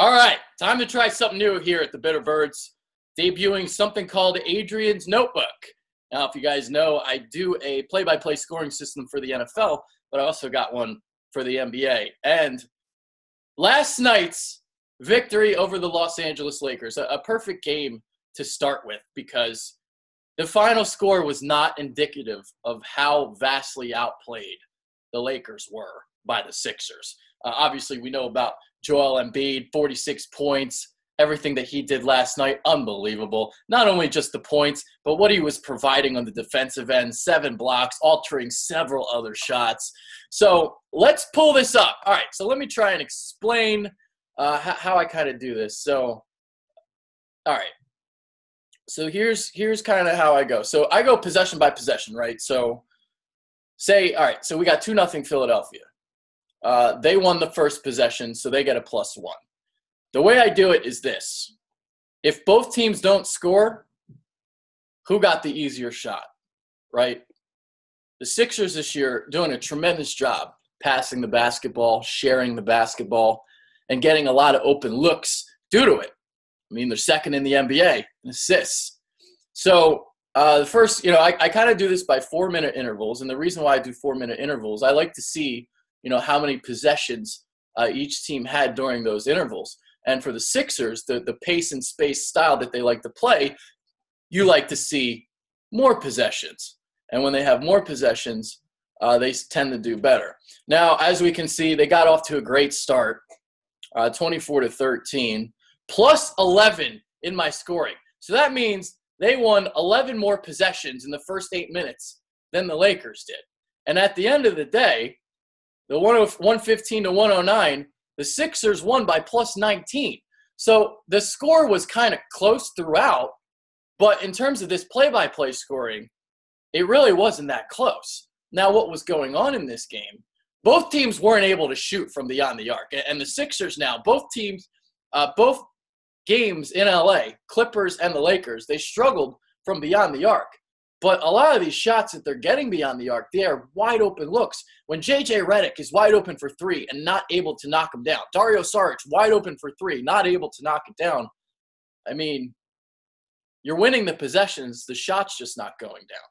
All right, time to try something new here at the Bitter Birds, debuting something called Adrian's Notebook. Now, if you guys know, I do a play-by-play scoring system for the NFL, but I also got one for the NBA. And last night's victory over the Los Angeles Lakers, a perfect game to start with because the final score was not indicative of how vastly outplayed the Lakers were by the Sixers. Obviously, we know about Joel Embiid, 46 points, everything that he did last night, unbelievable. Not only just the points, but what he was providing on the defensive end, 7 blocks, altering several other shots. So let's pull this up. All right, so let me try and explain how I kind of do this. So, all right. So here's kind of how I go. So I go possession by possession, right? So say, all right, so we got 2-0 Philadelphia. They won the first possession, so they get a +1. The way I do it is this. If both teams don't score, who got the easier shot, right? The Sixers this year doing a tremendous job passing the basketball, sharing the basketball, and getting a lot of open looks due to it. I mean, they're second in the NBA in assists. So the first, I kind of do this by 4-minute intervals. And the reason why I do 4-minute intervals, I like to see, how many possessions each team had during those intervals. And for the Sixers, the pace and space style that they like to play, you like to see more possessions. And when they have more possessions, they tend to do better. Now, as we can see, they got off to a great start, 24-13. Plus 11 in my scoring. So that means they won 11 more possessions in the first 8 minutes than the Lakers did. And at the end of the day, the 115-109, the Sixers won by plus 19. So the score was kind of close throughout, but in terms of this play-by-play scoring, it really wasn't that close. Now, what was going on in this game, both teams weren't able to shoot from beyond the arc. And the Sixers now, both games in LA, Clippers and the Lakers, they struggled from beyond the arc. But a lot of these shots that they're getting beyond the arc, they are wide open looks. When J.J. Redick is wide open for 3 and not able to knock him down, Dario Saric wide open for 3, not able to knock it down, I mean, you're winning the possessions, the shot's just not going down.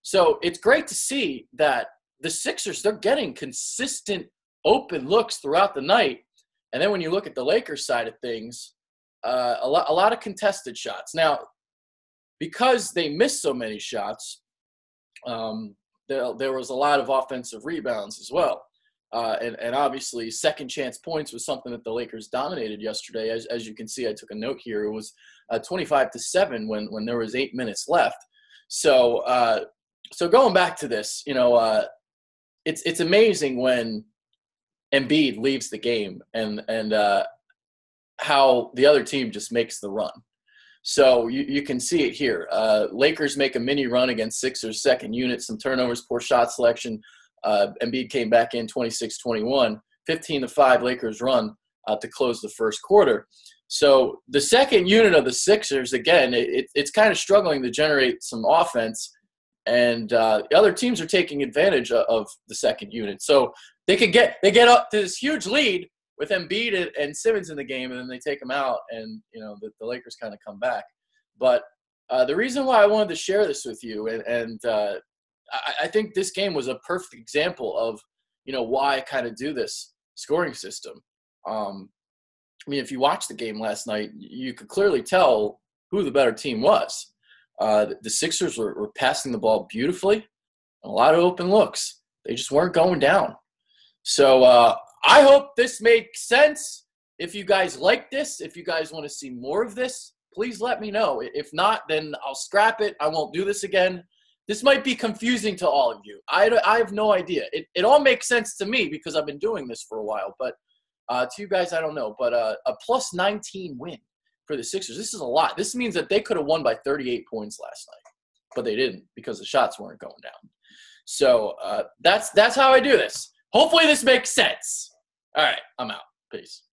So it's great to see that the Sixers, they're getting consistent open looks throughout the night. And then when you look at the Lakers side of things, a lot of contested shots. Now, because they missed so many shots, there was a lot of offensive rebounds as well. And obviously, second chance points was something that the Lakers dominated yesterday. As you can see, I took a note here. It was 25-7 when there was 8 minutes left. So going back to this, it's amazing when Embiid leaves the game and how the other team just makes the run. So you can see it here. Lakers make a mini run against Sixers second unit, some turnovers, poor shot selection. Embiid came back in 26-21, 15-5 Lakers run to close the first quarter. So the second unit of the Sixers, again, it's kind of struggling to generate some offense, and the other teams are taking advantage of the second unit. So they get up to this huge lead with Embiid and Simmons in the game, and then they take them out, and the Lakers kind of come back. But the reason why I wanted to share this with you, and I think this game was a perfect example of why I kind of do this scoring system. I mean, if you watched the game last night, you could clearly tell who the better team was. The Sixers were passing the ball beautifully, a lot of open looks. They just weren't going down. So I hope this makes sense. If you guys like this, if you guys want to see more of this, please let me know. If not, then I'll scrap it. I won't do this again. This might be confusing to all of you. I have no idea. It all makes sense to me because I've been doing this for a while. But to you guys, I don't know. But a plus 19 win for the Sixers, this is a lot. This means that they could have won by 38 points last night. But they didn't because the shots weren't going down. So that's how I do this. Hopefully this makes sense. All right, I'm out. Peace.